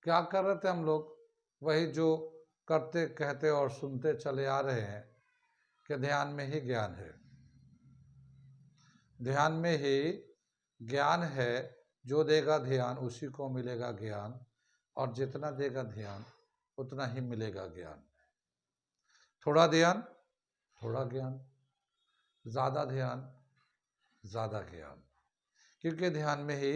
क्या कर रहे थे हम लोग? वही जो करते कहते और सुनते चले आ रहे हैं कि ध्यान में ही ज्ञान है। ध्यान में ही ज्ञान है। जो देगा ध्यान उसी को मिलेगा ज्ञान, और जितना देगा ध्यान उतना ही मिलेगा ज्ञान। थोड़ा ध्यान थोड़ा ज्ञान, ज़्यादा ध्यान ज़्यादा ज्ञान, क्योंकि ध्यान में ही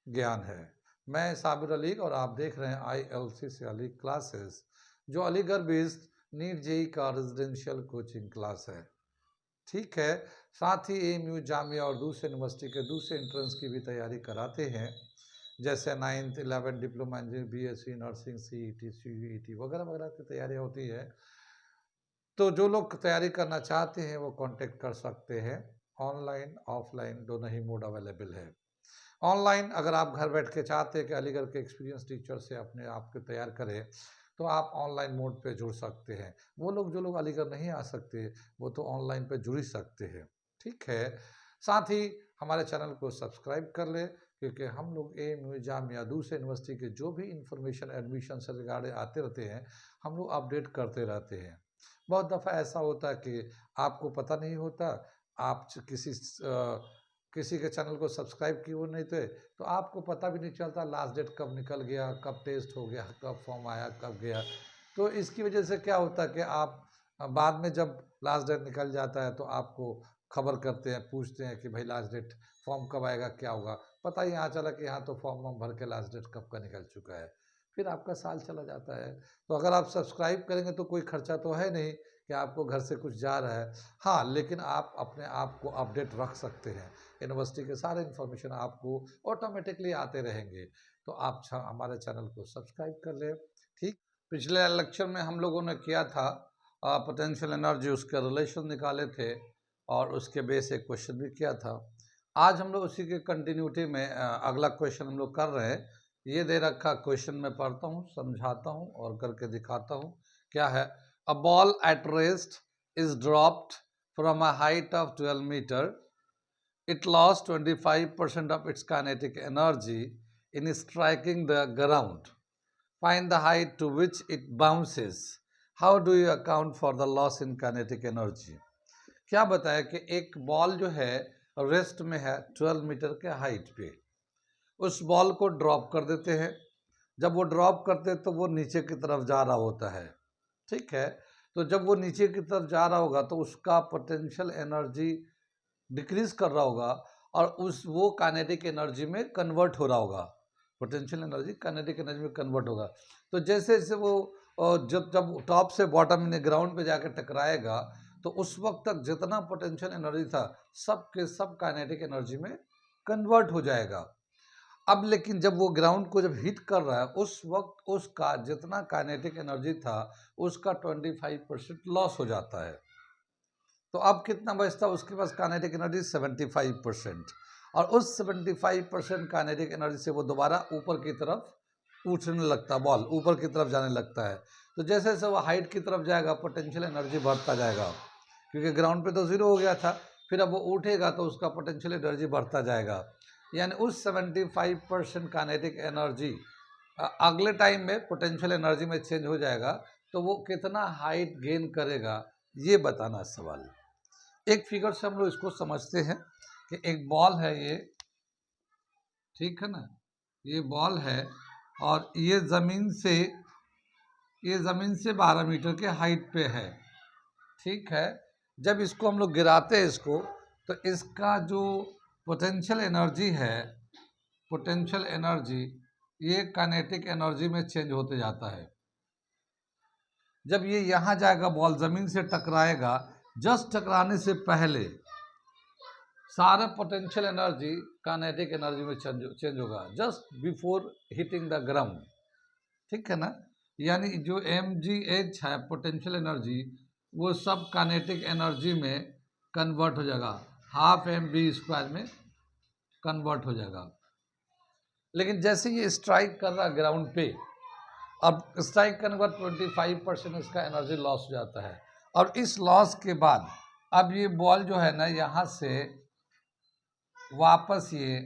ज्ञान है। मैं साबिर अली और आप देख रहे हैं ILC से अली क्लासेस, जो अलीगढ़ बेस्ड नीट जेई का रेजिडेंशियल कोचिंग क्लास है। ठीक है, साथ ही AMU जामिया और दूसरे यूनिवर्सिटी के दूसरे एंट्रेंस की भी तैयारी कराते हैं, जैसे 9th 11th diploma engineering, BSc nursing, CET CUET वगैरह वगैरह की तैयारी होती है। तो जो लोग तैयारी करना चाहते हैं वो कांटेक्ट कर सकते हैं। ऑनलाइन ऑफलाइन दोनों ही मोड अवेलेबल है। ऑनलाइन अगर आप घर बैठ के चाहते हैं कि अलीगढ़ के एक्सपीरियंस टीचर से अपने आप को तैयार करें, तो आप ऑनलाइन मोड पे जुड़ सकते हैं। वो लोग जो लोग अलीगढ़ नहीं आ सकते वो तो ऑनलाइन पे जुड़ ही सकते हैं। ठीक है, साथ ही हमारे चैनल को सब्सक्राइब कर ले, क्योंकि हम लोग AMU जामिया दूसरे यूनिवर्सिटी के जो भी इंफॉर्मेशन एडमिशन से रिगार्डेड आते रहते हैं, हम लोग अपडेट करते रहते हैं। बहुत दफ़ा ऐसा होता है कि आपको पता नहीं होता, आप किसी के चैनल को सब्सक्राइब किए हुए नहीं थे, तो आपको पता भी नहीं चलता लास्ट डेट कब निकल गया, कब टेस्ट हो गया, कब फॉर्म आया, कब गया। तो इसकी वजह से क्या होता है कि आप बाद में जब लास्ट डेट निकल जाता है तो आपको खबर करते हैं, पूछते हैं कि भाई लास्ट डेट फॉर्म कब आएगा, क्या होगा। पता ही यहाँ चला कि यहाँ तो फॉर्म वॉर्म भर के लास्ट डेट कब का निकल चुका है। फिर आपका साल चला जाता है। तो अगर आप सब्सक्राइब करेंगे तो कोई खर्चा तो है नहीं कि आपको घर से कुछ जा रहा है। हाँ, लेकिन आप अपने आप को अपडेट रख सकते हैं। यूनिवर्सिटी के सारे इन्फॉर्मेशन आपको ऑटोमेटिकली आते रहेंगे। तो आप हमारे चैनल को सब्सक्राइब कर लें। ठीक, पिछले लेक्चर में हम लोगों ने किया था पोटेंशियल एनर्जी, उसके रिलेशन निकाले थे और उसके बेस एक क्वेश्चन भी किया था। आज हम लोग उसी के कंटिन्यूटी में अगला क्वेश्चन हम लोग कर रहे हैं। ये दे रखा क्वेश्चन मैं पढ़ता हूँ, समझाता हूँ और करके दिखाता हूँ। क्या है? A ball at rest is dropped from a height of 12 metre. It lost 25% of its kinetic energy in striking the ground. Find the height to which it bounces. How do you account for the loss in kinetic energy? क्या बताया कि एक ball जो है rest में है 12 metre के height पे, उस बॉल को ड्रॉप कर देते हैं। जब वो ड्रॉप करते हैं तो वो नीचे की तरफ जा रहा होता है। ठीक है, तो जब वो नीचे की तरफ जा रहा होगा तो उसका पोटेंशियल एनर्जी डिक्रीज कर रहा होगा और वो काइनेटिक एनर्जी में कन्वर्ट हो रहा होगा। पोटेंशियल एनर्जी काइनेटिक एनर्जी में कन्वर्ट होगा। तो जैसे जैसे वो जब जब टॉप से बॉटम में ग्राउंड पे जाकर टकराएगा तो उस वक्त तक जितना पोटेंशियल एनर्जी था सब के सब काइनेटिक एनर्जी में कन्वर्ट हो जाएगा। अब लेकिन जब वो ग्राउंड को जब हिट कर रहा है उस वक्त उसका जितना काइनेटिक एनर्जी था उसका 25% लॉस हो जाता है। तो अब कितना बचता है उसके पास काइनेटिक एनर्जी? 75%। और उस 75% काइनेटिक एनर्जी से वो दोबारा ऊपर की तरफ उछलने लगता, बॉल ऊपर की तरफ जाने लगता है। तो जैसे जैसे वो हाइट की तरफ जाएगा पोटेंशियल एनर्जी बढ़ता जाएगा, क्योंकि ग्राउंड पे तो जीरो हो गया था। फिर अब वो उठेगा तो उसका पोटेंशियल एनर्जी बढ़ता जाएगा। यानी उस 75% काइनेटिक एनर्जी अगले टाइम में पोटेंशियल एनर्जी में चेंज हो जाएगा। तो वो कितना हाइट गेन करेगा ये बताना सवाल। एक फिगर से हम लोग इसको समझते हैं कि एक बॉल है ये, ठीक है ना, ये बॉल है और ये ज़मीन से 12 मीटर के हाइट पे है। ठीक है, जब इसको हम लोग गिराते हैं इसको, तो इसका जो पोटेंशियल एनर्जी है, पोटेंशियल एनर्जी ये काइनेटिक एनर्जी में चेंज होते जाता है। जब ये यहाँ जाएगा, बॉल ज़मीन से टकराएगा, जस्ट टकराने से पहले सारा पोटेंशियल एनर्जी काइनेटिक एनर्जी में चेंज होगा just before hitting the ground. ठीक है ना, यानी जो mgh है पोटेंशियल एनर्जी वो सब काइनेटिक एनर्जी में कन्वर्ट हो जाएगा, हाफ mv² में कन्वर्ट हो जाएगा। लेकिन जैसे ये स्ट्राइक कर रहा ग्राउंड पे, अब स्ट्राइक करने के बाद 25% इसका एनर्जी लॉस हो जाता है। और इस लॉस के बाद अब ये बॉल जो है ना यहाँ से वापस ये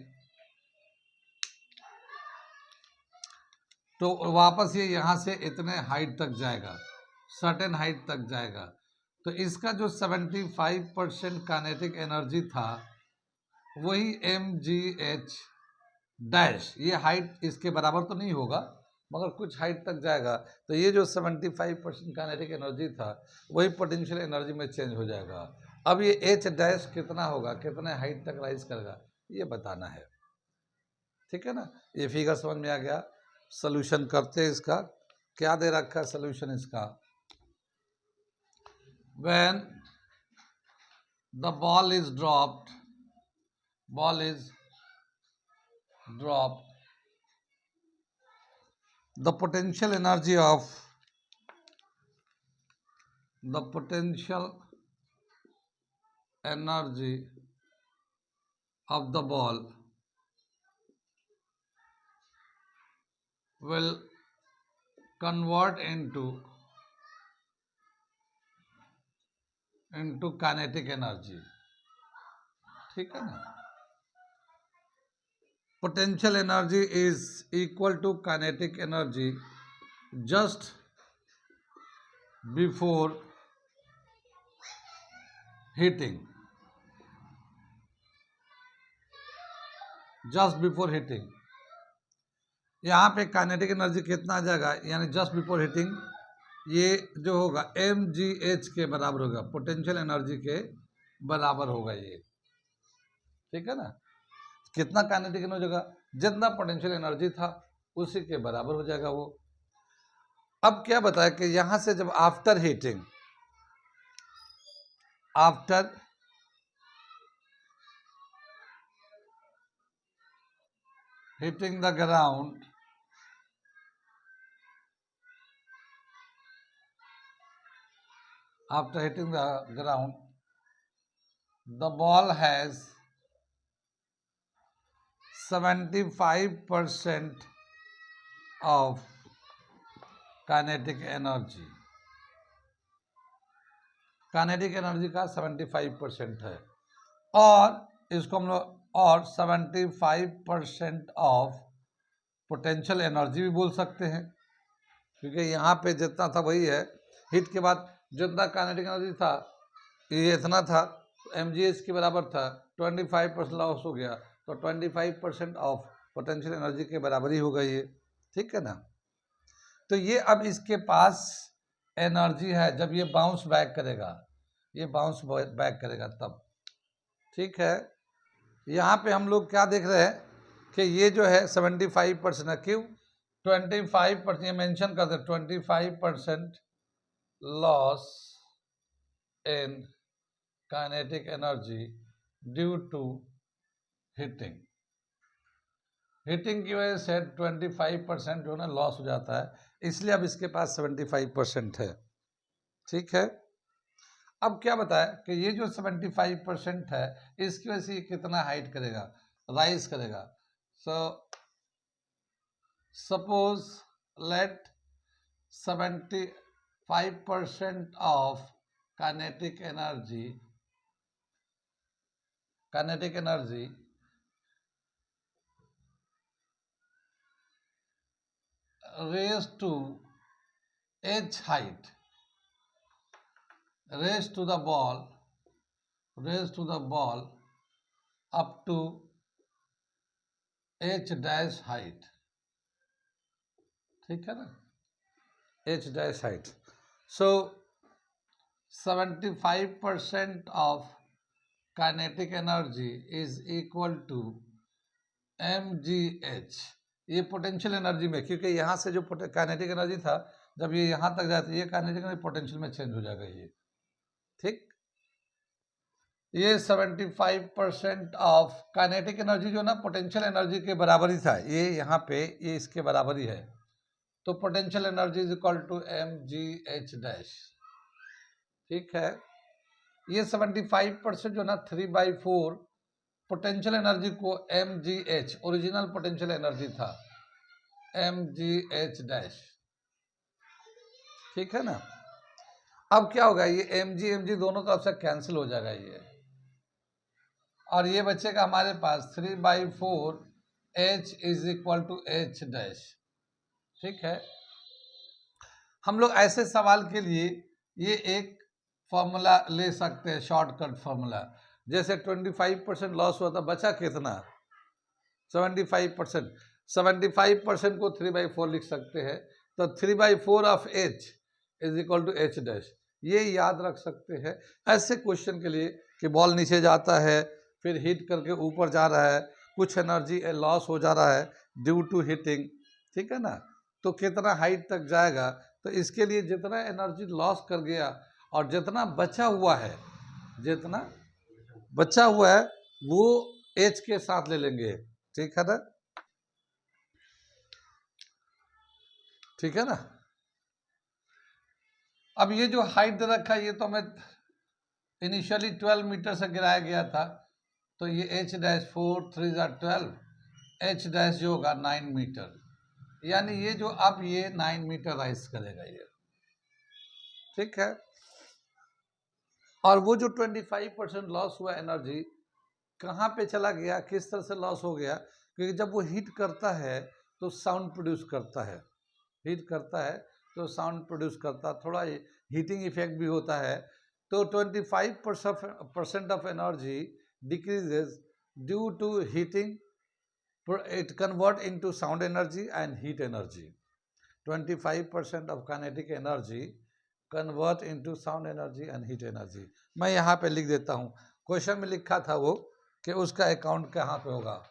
तो वापस ये यहाँ से इतने हाइट तक जाएगा, सर्टेन हाइट तक जाएगा। तो इसका जो 75% काइनेटिक एनर्जी था वही mgh डैश, ये हाइट इसके बराबर तो नहीं होगा मगर कुछ हाइट तक जाएगा। तो ये जो 75% काइनेटिक एनर्जी था वही पोटेंशियल एनर्जी में चेंज हो जाएगा। अब ये h डैश कितना होगा, कितने हाइट तक राइज करेगा, ये बताना है। ठीक है ना, ये फिगर समझ में आ गया। सोल्यूशन करते हैं इसका। क्या दे रखा है सोल्यूशन इसका? When the ball is dropped, ball is dropped, the potential energy of the ball will convert into kinetic energy। ठीक है ना, potential energy is equal to kinetic energy just before heating, यहाँ पे काइनेटिक एनर्जी कितना आ जाएगा, यानी just before heating ये जो होगा mgh के बराबर होगा, पोटेंशियल एनर्जी के बराबर होगा ये। ठीक है ना, कितना काइनेटिक एनर्जी होगा, जितना पोटेंशियल एनर्जी था उसी के बराबर हो जाएगा वो। अब क्या बताया कि यहां से जब after heating the ground, the ball has 75% of kinetic energy। Kinetic energy का 75% है, और इसको हम लोग और 75% ऑफ पोटेंशियल एनर्जी भी बोल सकते हैं, क्योंकि यहाँ पे जितना था वही है। हीट के बाद जितना काइनेटिक एनर्जी था ये इतना था, mgh के बराबर था, 25% लॉस हो गया, तो 25% ऑफ पोटेंशियल एनर्जी के बराबर ही होगा ये। ठीक है ना, तो ये अब इसके पास एनर्जी है जब ये बाउंस बैक करेगा, तब। ठीक है, यहाँ पे हम लोग क्या देख रहे हैं कि ये जो है 75% है, क्यों 25%, ये मेंशन कर दे, 25% loss in kinetic energy due to heating की वजह से 25% जो है ना लॉस हो जाता है, इसलिए अब इसके पास 75% है। ठीक है, अब क्या बताया कि ये जो 75% है इसकी वजह से ये कितना हाइट करेगा, राइज करेगा। Suppose let 75% of kinetic energy raised to h height, raised to the ball up to h dash height। ठीक है ना, h dash height। so 75% of kinetic energy is equal to mgh। ये potential energy में, क्योंकि यहाँ से जो kinetic energy था जब ये यहाँ तक जाए तो ये काइनेटिक एनर्जी पोटेंशियल में चेंज हो जाएगा ये। ठीक, ये 75% ऑफ काइनेटिक एनर्जी जो ना पोटेंशियल एनर्जी के बराबर ही था, ये यहाँ पे ये इसके बराबर ही है, तो potential energy is equal to mgh dash. ठीक है, ये 75% जो ना 3/4 पोटेंशियल एनर्जी को mgh, ओरिजिनल पोटेंशियल एनर्जी था mgh डैश। ठीक है ना, अब क्या होगा, ये mg दोनों तरफ से कैंसिल हो जाएगा ये, और ये बचेगा हमारे पास 3/4 h is equal to h dash. ठीक है, हम लोग ऐसे सवाल के लिए ये एक फॉर्मूला ले सकते हैं, शॉर्टकट फॉर्मूला। जैसे 25% लॉस हुआ था, बचा कितना? 75%। 75% को 3/4 लिख सकते हैं, तो 3/4 of H is equal to H dash. ये याद रख सकते हैं ऐसे क्वेश्चन के लिए कि बॉल नीचे जाता है, फिर हिट करके ऊपर जा रहा है, कुछ एनर्जी लॉस हो जा रहा है ड्यू टू हिटिंग, ठीक है ना, तो कितना हाइट तक जाएगा। तो इसके लिए जितना एनर्जी लॉस कर गया और जितना बचा हुआ है, जितना बचा हुआ है वो H के साथ ले लेंगे, ठीक है ना, ठीक है ना। अब ये जो हाइट दे रखा है, ये तो हमें इनिशियली 12 मीटर से गिराया गया था, तो ये H डैश 4 3 12, H डैश जो होगा 9 मीटर, यानी ये जो अब ये 9 मीटर राइज करेगा ये, ठीक है। और वो जो 25% लॉस हुआ एनर्जी कहाँ पे चला गया, किस तरह से लॉस हो गया? क्योंकि जब वो हीट करता है तो साउंड प्रोड्यूस करता है, हीट करता है तो साउंड प्रोड्यूस करता है, थोड़ा हीटिंग इफेक्ट भी होता है। तो 25% of energy decreases due to heating, it convert into sound energy and heat energy. 25% of kinetic energy convert into sound energy and heat energy. मैं यहाँ पे लिख देता हूँ, क्वेश्चन में लिखा था वो कि उसका अकाउंट कहाँ पे होगा,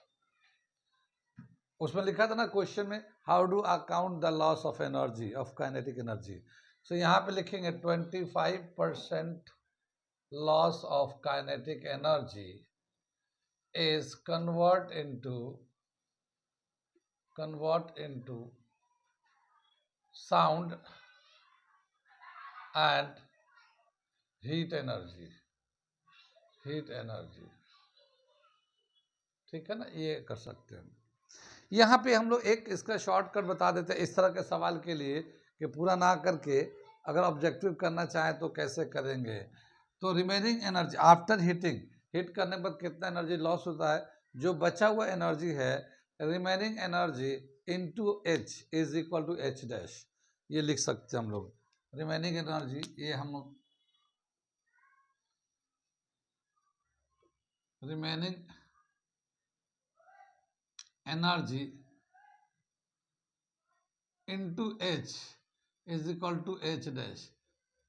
उसमें लिखा था ना क्वेश्चन में, how do account the loss of energy of kinetic energy. So यहाँ पे लिखेंगे 25% loss of kinetic energy is convert into sound and heat energy, ठीक है ना, ये कर सकते हैं। यहाँ पे हम लोग एक इसका शॉर्टकट बता देते हैं इस तरह के सवाल के लिए कि पूरा ना करके अगर ऑब्जेक्टिव करना चाहें तो कैसे करेंगे। तो remaining energy after heating, heat करने पर कितना एनर्जी लॉस होता है, जो बचा हुआ एनर्जी है, remaining energy into H is equal to H dash, ये लिख सकते हैं हम लोग। रिमेनिंग एनर्जी, ये हम लोग remaining energy into H is equal to H dash,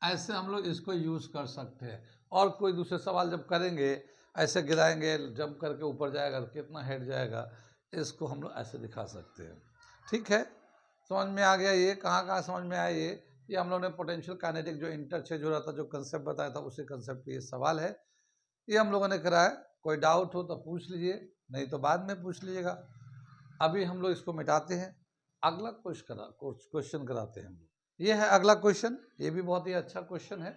ऐसे हम लोग इसको यूज कर सकते हैं। और कोई दूसरे सवाल जब करेंगे, ऐसे गिराएंगे, जंप करके ऊपर जाएगा तो कितना हेड जाएगा, इसको हम लोग ऐसे दिखा सकते हैं, ठीक है। समझ में आ गया? ये कहाँ कहाँ समझ में आया? ये हम लोग ने पोटेंशियल काइनेटिक जो इंटरचेंज हो रहा था, जो कंसेप्ट बताया था, उसी कंसेप्ट पे ये सवाल है, ये हम लोगों ने कराया। कोई डाउट हो तो पूछ लीजिए, नहीं तो बाद में पूछ लीजिएगा। अभी हम लोग इसको मिटाते हैं, अगला क्वेश्चन कराते हैं हम लोग। ये है अगला क्वेश्चन, ये भी बहुत ही अच्छा क्वेश्चन है।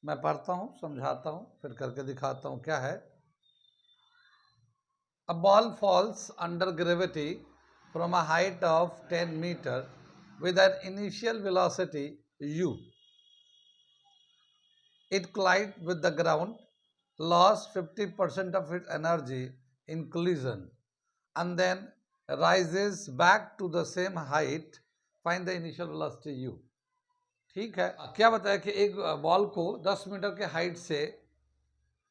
मैं पढ़ता हूँ, समझाता हूँ, फिर करके दिखाता हूँ क्या है। A ball falls under gravity from a height of 10 metre with an initial velocity u. It collided with the ground, lost 50% of its energy in collision, and then rises back to the same height. Find the initial velocity u. ठीक है, क्या बताया कि एक ball को 10 metre के height से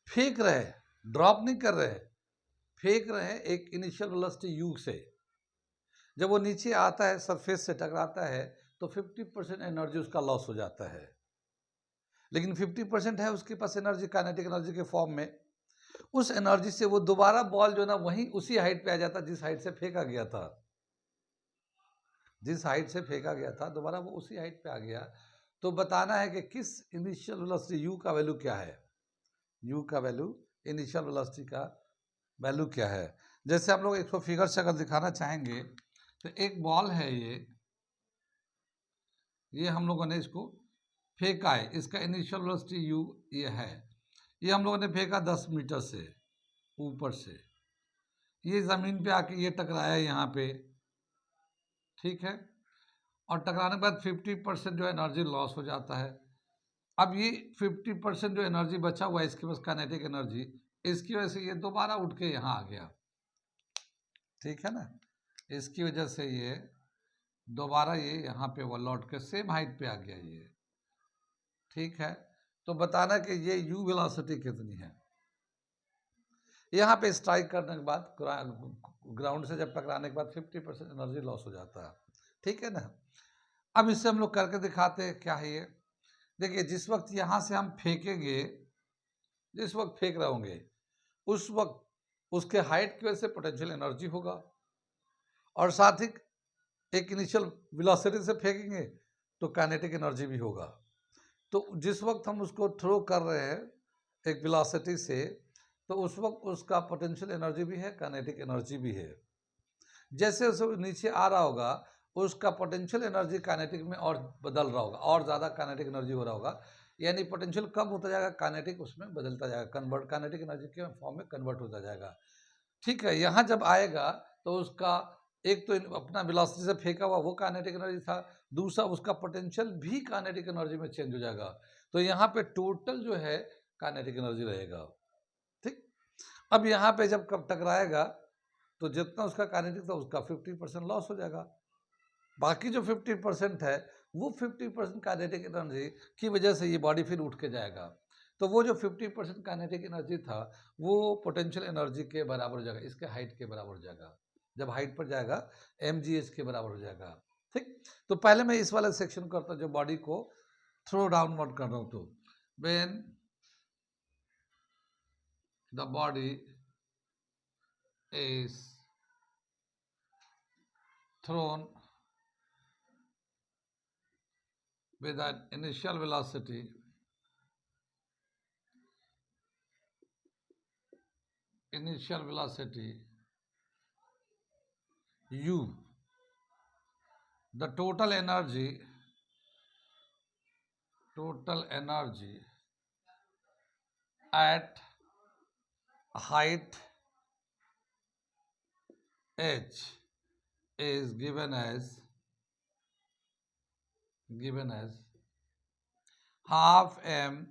फेंक रहे, ड्रॉप नहीं कर रहे, फेंक रहे हैं एक इनिशियल वेलोसिटी u से। जब वो नीचे आता है, सरफेस से टकराता है, तो 50% एनर्जी उसका लॉस हो जाता है। लेकिन 50% है उसके पास एनर्जी, काइनेटिक एनर्जी के फॉर्म में। उस एनर्जी से वो दोबारा बॉल जो ना वहीं उसी हाइट पे आ जाता जिस हाइट से फेंका गया था, जिस हाइट से फेंका गया था दोबारा वो उसी हाइट पे आ गया। तो बताना है कि किस इनिशियल वेलोसिटी u का वैल्यू क्या है, u का वैल्यू, इनिशियल वेलोसिटी का वैल्यू क्या है। जैसे हम लोग इसको फिगर से अगर दिखाना चाहेंगे, तो एक बॉल है ये हम लोगों ने इसको फेंका है, इसका इनिशियल वेलोसिटी u ये है, ये हम लोगों ने फेंका 10 मीटर से ऊपर से, ये ज़मीन पे आके ये टकराया यहाँ पे, ठीक है। और टकराने के बाद 50% जो एनर्जी लॉस हो जाता है। अब ये 50% जो एनर्जी बचा हुआ है इसके पास काइनेटिक एनर्जी, इसकी वजह से ये दोबारा उठ के यहाँ आ गया, ठीक है ना, इसकी वजह से ये दोबारा ये यहाँ पे वो लौट के सेम हाइट पे आ गया ये, ठीक है। तो बताना कि ये u वेलोसिटी कितनी है। यहाँ पे स्ट्राइक करने के बाद ग्राउंड से जब टकराने के बाद 50% एनर्जी लॉस हो जाता है, ठीक है ना। अब इससे हम लोग करके दिखाते हैं क्या है ये। देखिए जिस वक्त यहाँ से हम फेंकेंगे, जिस वक्त फेंक रहे होंगे उस वक्त उसके हाइट की वजह से पोटेंशियल एनर्जी होगा, और साथ ही एक इनिशियल वेलोसिटी से फेंकेंगे तो काइनेटिक एनर्जी भी होगा। तो जिस वक्त हम उसको थ्रो कर रहे हैं एक वेलोसिटी से, तो उस वक्त उसका पोटेंशियल एनर्जी भी है, काइनेटिक एनर्जी भी है। जैसे उसे नीचे आ रहा होगा उसका पोटेंशियल एनर्जी काइनेटिक में और बदल रहा होगा, और ज़्यादा काइनेटिक एनर्जी हो रहा होगा, यानी पोटेंशियल कम होता जाएगा, काइनेटिक उसमें बदलता जाएगा, कन्वर्ट काइनेटिक एनर्जी के फॉर्म में कन्वर्ट होता जाएगा, ठीक है। यहाँ जब आएगा तो उसका एक तो अपना वेलोसिटी से फेंका हुआ वो काइनेटिक एनर्जी था, दूसरा उसका पोटेंशियल भी काइनेटिक एनर्जी में चेंज हो जाएगा, तो यहाँ पे टोटल जो है काइनेटिक एनर्जी रहेगा, ठीक। अब यहाँ पे जब कब टकराएगा तो जितना उसका काइनेटिक था उसका 50% लॉस हो जाएगा, बाकी जो 50% है वो 50% काइनेटिक एनर्जी की वजह से ये बॉडी फिर उठ के जाएगा, तो वो जो 50% काइनेटिक एनर्जी था वो पोटेंशियल एनर्जी के बराबर हो जाएगा, इसके हाइट के बराबर हो जाएगा, जब हाइट पर जाएगा mgh के बराबर हो जाएगा, ठीक। तो पहले मैं इस वाले सेक्शन करता हूँ जो बॉडी को थ्रो डाउनवर्ड कर रहा हूँ। तो when the body is throne with an initial velocity u, the total energy at height h is given as half m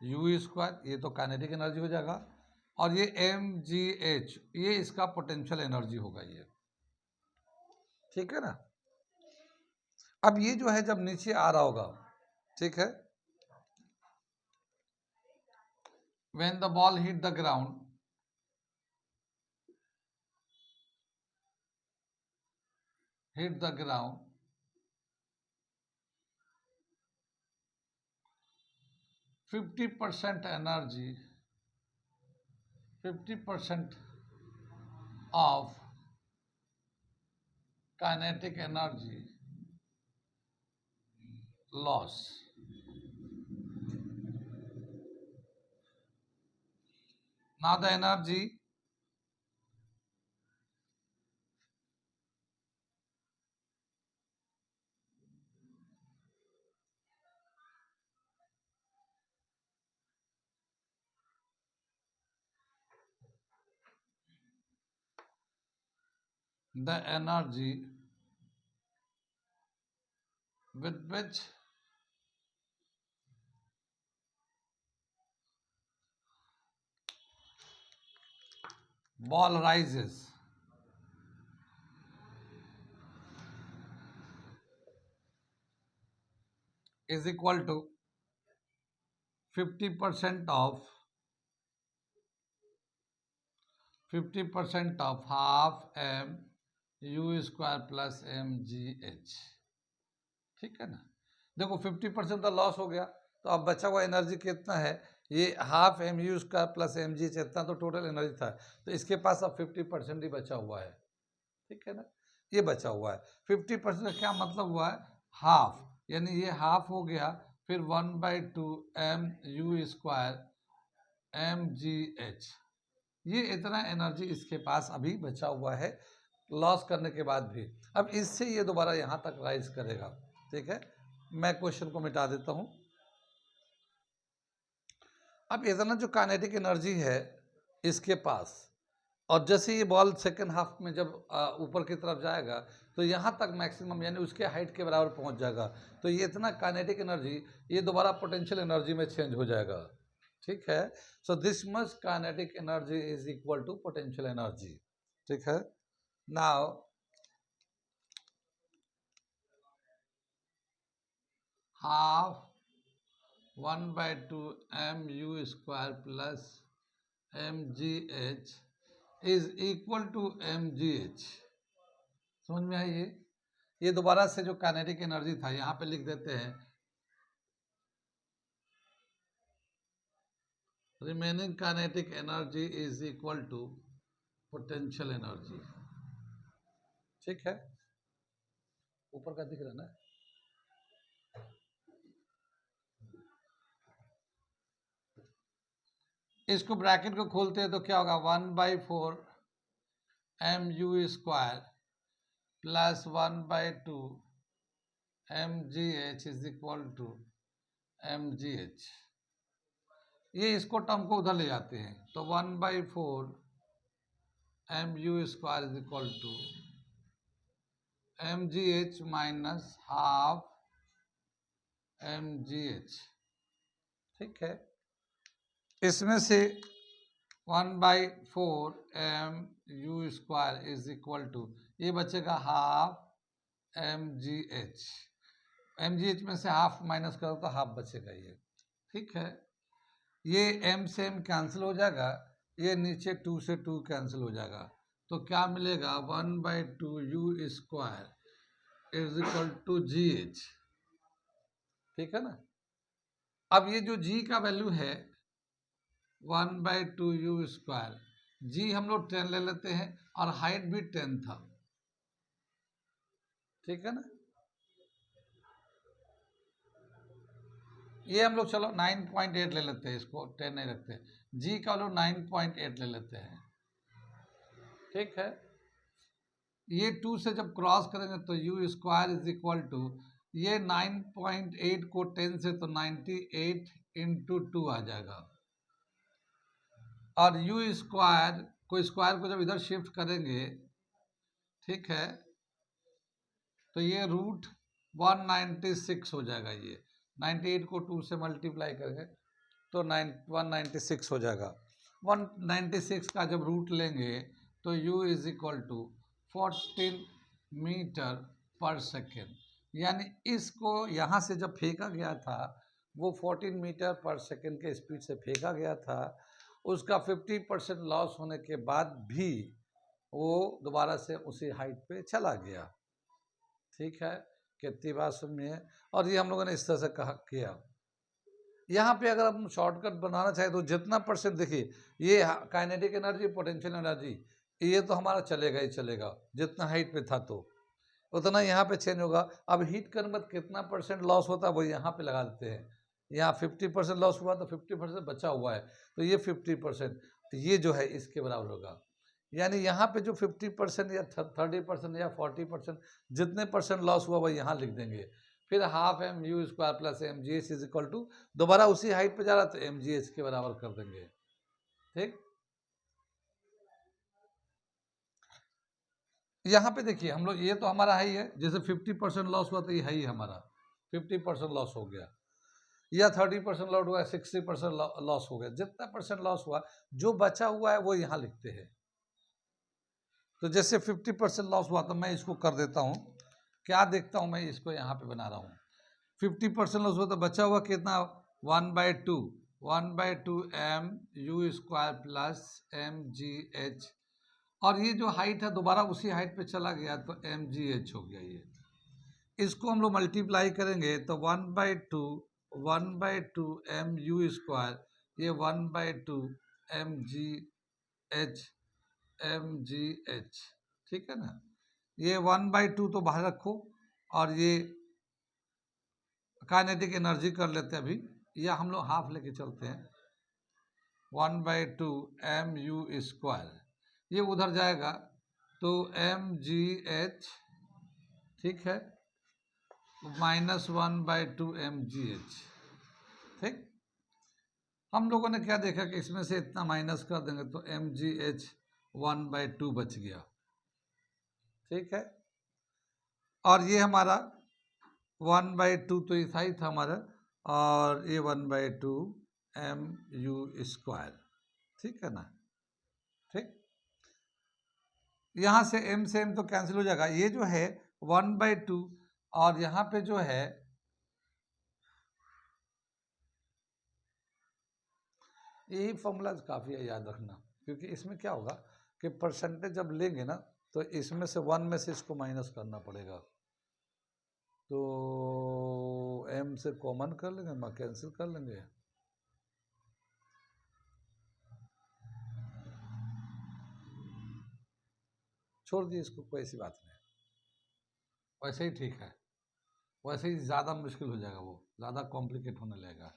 u square, ये तो काइनेटिक एनर्जी हो जाएगा, और ये mgh ये इसका पोटेंशियल एनर्जी होगा ये, ठीक है ना। अब ये जो है जब नीचे आ रहा होगा, ठीक है, when the ball hit the ground, hit the ground, 50% energy, 50% of kinetic energy loss. Now the energy with which ball rises is equal to 50% of half m u square plus mgh, ठीक है ना। देखो 50% तो loss हो गया, तो अब बचा हुआ एनर्जी कितना है, ये half M U square plus M G, इतना तो टोटल एनर्जी था, तो इसके पास अब 50% ही बचा हुआ है, ठीक है ना, ये बचा हुआ है। 50% का क्या मतलब हुआ है, हाफ, यानी ये हाफ हो गया, फिर 1/2 M U square M G H, ये इतना एनर्जी इसके पास अभी बचा हुआ है लॉस करने के बाद भी। अब इससे ये दोबारा यहाँ तक राइज करेगा, ठीक है। मैं क्वेश्चन को मिटा देता हूँ। अब इतना जो काइनेटिक एनर्जी है इसके पास, और जैसे ये बॉल सेकेंड हाफ में जब ऊपर की तरफ जाएगा तो यहाँ तक मैक्सिमम यानी उसके हाइट के बराबर पहुँच जाएगा, तो ये इतना काइनेटिक एनर्जी ये दोबारा पोटेंशियल एनर्जी में चेंज हो जाएगा, ठीक है। So this much kinetic energy is equal to potential energy, ठीक है। Now half 1/2 mu² plus mgh is equal to mgh। समझ में आई ये दोबारा से जो काइनेटिक एनर्जी था यहाँ पे लिख देते हैं, remaining kinetic energy is equal to potential energy. ठीक है, ऊपर का दिख रहा है ना। इसको ब्रैकेट को खोलते हैं तो क्या होगा, 1/4 mu² plus 1/2 mgh is equal to mgh। ये इसको टर्म को उधर ले जाते हैं तो 1/4 mu² is equal to mgh minus half mgh। ठीक है, इसमें से 1/4 mu² इज इक्वल टू ये बचेगा हाफ mgh। mgh में से हाफ माइनस करो तो हाफ बचेगा ये। ठीक है, ये m से m कैंसिल हो जाएगा, ये नीचे 2 से 2 कैंसिल हो जाएगा तो क्या मिलेगा, 1/2 u² is equal to gh। ठीक है ना। अब ये जो g का वैल्यू है 1/2 u², g हम लोग 10 ले लेते हैं और हाइट भी 10 था। ठीक है ना। ये हम लोग चलो 9.8 ले लेते हैं, इसको 10 नहीं रखते, g का लोग 9.8 ले लेते हैं। ठीक है, ये 2 से जब क्रॉस करेंगे तो u² इज इक्वल टू ये 9.8 को 10 से तो 98 इंटू 2 आ जाएगा, और u² को स्क्वायर को जब इधर शिफ्ट करेंगे, ठीक है, तो ये रूट 196 हो जाएगा। ये 98 को 2 से मल्टीप्लाई करेंगे तो 196 हो जाएगा। 196 का जब रूट लेंगे तो u is equal to 14 metre पर सेकेंड, यानी इसको यहाँ से जब फेंका गया था वो 14 मीटर पर सेकेंड के स्पीड से फेंका गया था। उसका 50% लॉस होने के बाद भी वो दोबारा से उसी हाइट पे चला गया। ठीक है, कितनी बात सुनिए। और ये हम लोगों ने इस तरह से कहा किया। यहाँ पे अगर हम शॉर्टकट बनाना चाहें तो जितना परसेंट, देखिए ये काइनेटिक एनर्जी, पोटेंशियल एनर्जी, ये तो हमारा चलेगा ही चलेगा, जितना हाइट पे था तो उतना यहाँ पे चेंज होगा। अब हीट करने बाद कितना परसेंट लॉस होता है वो यहाँ पे लगा देते हैं। यहाँ 50% लॉस हुआ तो 50% बचा हुआ है, तो ये 50% ये जो है इसके बराबर होगा। यानी यहाँ पे जो 50% या 30% या 40% जितने परसेंट लॉस हुआ वो यहाँ लिख देंगे। फिर half mu² plus mgh is equal to दोबारा उसी हाइट पे जा रहा तो mgh के बराबर कर देंगे। ठीक, यहाँ पे देखिए हम लोग, ये तो हमारा है ही है, जैसे 50% लॉस हुआ तो ये है ही हमारा 50% लॉस हो गया, या 30% लॉस हुआ, 60% लॉस हो गया। जितना परसेंट लॉस हुआ जो बचा हुआ है वो यहाँ लिखते हैं। तो जैसे 50% लॉस हुआ तो मैं इसको कर देता हूँ, क्या देखता हूँ मैं इसको यहाँ पे बना रहा हूँ। 50% लॉस हुआ तो बचा हुआ कितना, 1/2 mu² प्लस mgh, और ये जो हाइट है दोबारा उसी हाइट पे चला गया तो mgh हो गया। ये इसको हम लोग मल्टीप्लाई करेंगे तो 1/2 mu², ये 1/2 mgh, ठीक है ना। ये 1/2 तो बाहर रखो, और ये काइनेटिक एनर्जी कर लेते हैं अभी, या हम लोग हाफ लेके चलते हैं। 1/2 mu², ये उधर जाएगा तो mgh, ठीक है, माइनस 1/2 mgh। ठीक, हम लोगों ने क्या देखा कि इसमें से इतना माइनस कर देंगे तो mgh 1/2 बच गया। ठीक है, और ये हमारा 1/2 तो ऐसा ही था हमारा, और ये 1/2 mu², ठीक है ना। ठीक, यहाँ से m तो कैंसिल हो जाएगा, ये जो है 1/2 और यहाँ पे जो है यही फॉर्मूला काफ़ी है याद रखना, क्योंकि इसमें क्या होगा कि परसेंटेज जब लेंगे ना तो इसमें से 1 में से इसको माइनस करना पड़ेगा। तो m से कॉमन कर लेंगे, कैंसिल कर लेंगे, छोड़ दिए इसको, कोई ऐसी बात नहीं, वैसे ही ठीक है, वैसे ही ज़्यादा मुश्किल हो जाएगा, वो ज़्यादा कॉम्प्लिकेट होने लगेगा,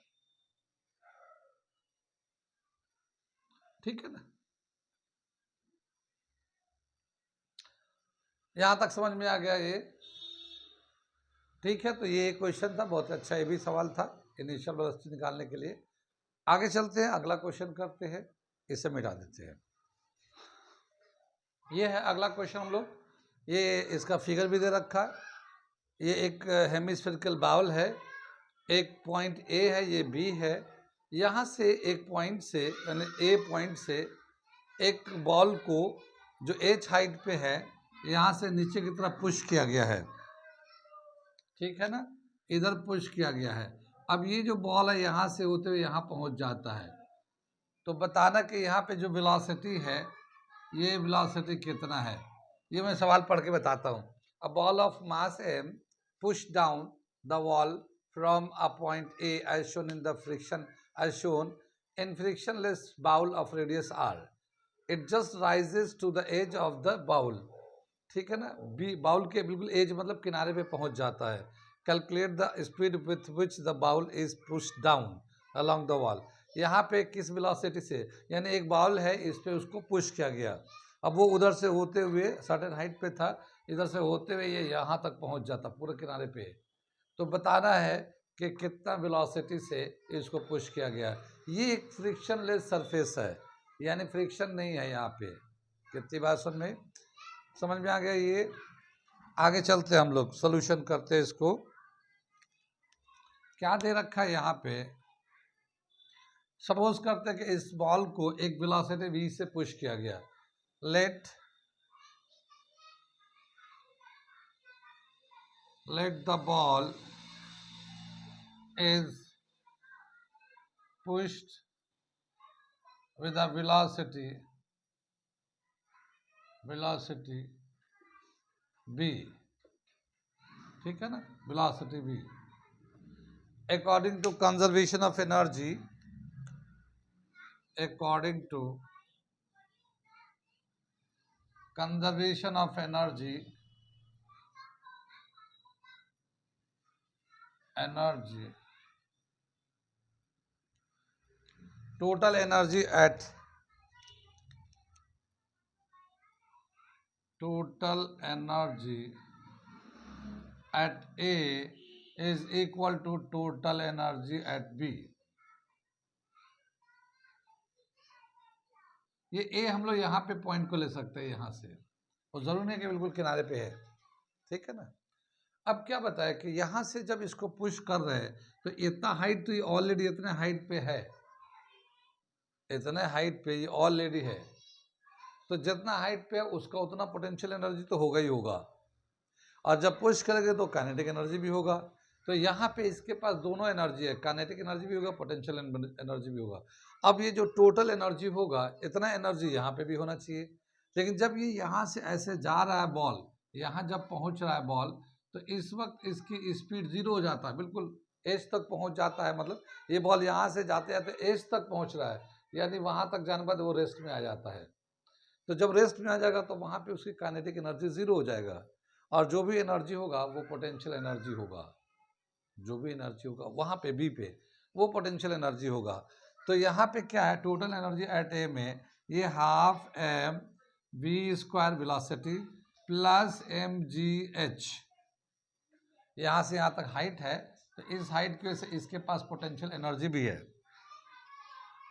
ठीक है ना। यहाँ तक समझ में आ गया ये, ठीक है। तो ये क्वेश्चन था, बहुत अच्छा ये भी सवाल था इनिशियल वेलोसिटी निकालने के लिए। आगे चलते हैं, अगला क्वेश्चन करते हैं, इसे मिटा देते हैं। ये है अगला क्वेश्चन हम लोग, ये इसका फिगर भी दे रखा है। ये एक हेमिस्फेरिकल बाउल है, एक पॉइंट ए है, ये बी है। यहाँ से एक पॉइंट से यानी ए पॉइंट से एक बॉल को जो एच हाइट पे है यहाँ से नीचे की तरफ पुश किया गया है, ठीक है ना, इधर पुश किया गया है। अब ये जो बॉल है यहाँ से होते हुए यहाँ पहुँच जाता है, तो बताना कि यहाँ पे जो वेलोसिटी है ये वेलोसिटी कितना है। ये मैं सवाल पढ़ के बताता हूँ। A ball of mass m push down the wall from a point A as shown in the friction as shown in frictionless bowl of radius r. It just rises to the edge of the bowl. ठीक है ना, B bowl के बिल्कुल as मतलब किनारे पे पहुंच जाता है। Calculate the speed with which the ball is push down along the wall. यहाँ पे किस वेलोसिटी से, यानी एक बाउल है इस पे उसको पुश किया गया, अब वो उधर से होते हुए सर्टेन हाइट पे था, इधर से होते हुए ये यहाँ तक पहुँच जाता पूरे किनारे पे। तो बताना है कि कितना वेलोसिटी से इसको पुश किया गया। ये एक फ्रिक्शनलेस सरफेस है, यानी फ्रिक्शन नहीं है यहाँ पे। कितनी बात समझ में आ गया ये। आगे चलते हम लोग सॉल्यूशन करते हैं इसको। क्या दे रखा है यहाँ पे, सपोज करते हैं कि इस बॉल को एक वेलोसिटी v से पुश किया गया। Let the ball is pushed with a velocity v, ठीक है ना, velocity v according to conservation of energy, according to conservation of energy total energy at A is equal to total energy at B। ये ए हम लोग यहाँ पे point को ले सकते हैं यहाँ से, और जरूर नहीं कि बिल्कुल किनारे पे है, ठीक है ना। अब क्या बताया कि यहाँ से जब इसको पुश कर रहे हैं तो इतना हाइट तो ये ऑलरेडी इतने हाइट पे है, इतने हाइट पे ये ऑलरेडी है, तो जितना हाइट पे है उसका उतना पोटेंशियल एनर्जी तो होगा ही होगा, और जब पुश करेंगे तो काइनेटिक एनर्जी भी होगा। तो यहाँ पे इसके पास दोनों एनर्जी है, काइनेटिक एनर्जी भी होगा, पोटेंशियल एनर्जी भी होगा। अब ये जो टोटल एनर्जी होगा इतना एनर्जी यहाँ पे भी होना चाहिए, लेकिन जब ये यहाँ से ऐसे जा रहा है बॉल, यहाँ जब पहुँच रहा है बॉल, तो इस वक्त इसकी स्पीड 0 हो जाता है, बिल्कुल एज तक पहुँच जाता है, मतलब ये बॉल यहाँ से जाते जाते एज तक पहुँच रहा है, यानी वहाँ तक जाने बाद वो रेस्ट में आ जाता है। तो जब रेस्ट में आ जाएगा तो वहाँ पे उसकी काइनेटिक एनर्जी 0 हो जाएगा, और जो भी एनर्जी होगा वो पोटेंशियल एनर्जी होगा, जो भी एनर्जी होगा वहाँ पे बी पे वो पोटेंशियल एनर्जी होगा। तो यहाँ पे क्या है, टोटल एनर्जी एट ए में ये half M V square velocity plus M G H, यहाँ से यहाँ तक हाइट है, तो इस हाइट की वजह से इसके पास पोटेंशियल एनर्जी भी है।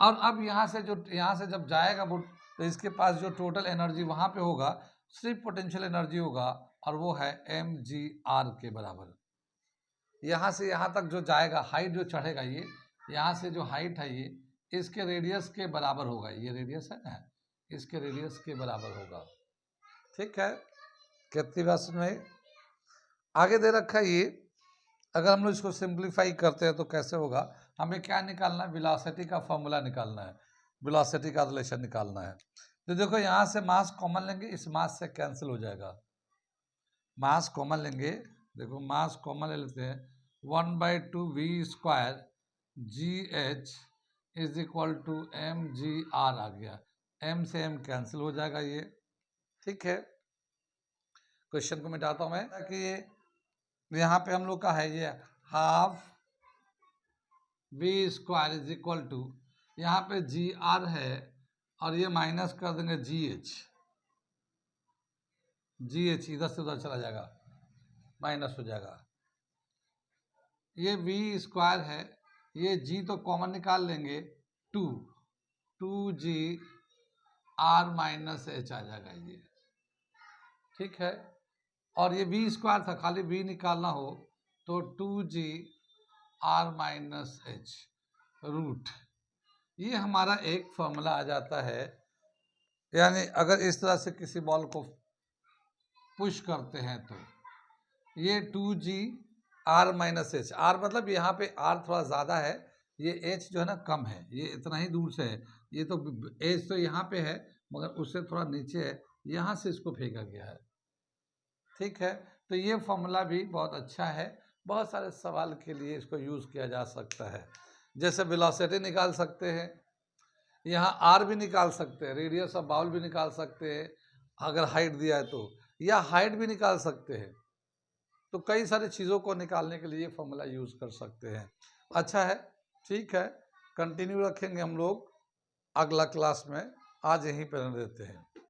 और अब यहाँ से जब जाएगा वो, तो इसके पास जो टोटल एनर्जी वहाँ पे होगा सिर्फ पोटेंशियल एनर्जी होगा, और वो है एम जी आर के बराबर। यहाँ से यहाँ तक जो जाएगा, हाइट जो चढ़ेगा, ये यहाँ से जो हाइट है ये इसके रेडियस के बराबर होगा, ये रेडियस है ना, इसके रेडियस के बराबर होगा, ठीक है। कितनी बात में आगे दे रखा है ये। अगर हम लोग इसको सिंप्लीफाई करते हैं तो कैसे होगा, हमें क्या निकालना है, वेलोसिटी का फॉर्मूला निकालना है। वेलोसिटी का रिलेशन निकालना है। तो देखो यहाँ से मास कॉमन लेंगे, इस मास से कैंसिल हो जाएगा। मास कॉमन लेंगे, देखो मास कॉमन ले लेते हैं, 1/2 v² GH is equal to mgr आ गया, m से m कैंसिल हो जाएगा ये, ठीक है। क्वेश्चन को मिटाता हूँ मैं कि यहाँ पे हम लोग का है ये half v² is equal to, यहाँ पे gr है और ये माइनस कर देंगे gh, इधर से उधर चला जाएगा, माइनस हो जाएगा। ये v² है, ये g तो कॉमन निकाल लेंगे, 2g r माइनस h आ जाएगा ये, ठीक है। और ये v² था, खाली v निकालना हो तो 2g r minus h root, ये हमारा एक फॉर्मूला आ जाता है। यानी अगर इस तरह से किसी बॉल को पुश करते हैं तो ये 2g r minus h, r मतलब यहाँ पे r थोड़ा ज़्यादा है, ये h जो है ना कम है, ये इतना ही दूर से है, ये तो h तो यहाँ पे है मगर उससे थोड़ा नीचे है, यहाँ से इसको फेंका गया है, ठीक है। तो ये फॉर्मूला भी बहुत अच्छा है, बहुत सारे सवाल के लिए इसको यूज़ किया जा सकता है। जैसे वेलोसिटी निकाल सकते हैं, यहाँ आर भी निकाल सकते हैं, रेडियस ऑफ बाउल भी निकाल सकते हैं अगर हाइट दिया है तो, या हाइट भी निकाल सकते हैं। तो कई सारी चीज़ों को निकालने के लिए फॉर्मूला यूज़ कर सकते हैं। अच्छा है, ठीक है, कंटिन्यू रखेंगे हम लोग अगला क्लास में, आज यहीं पर देते हैं।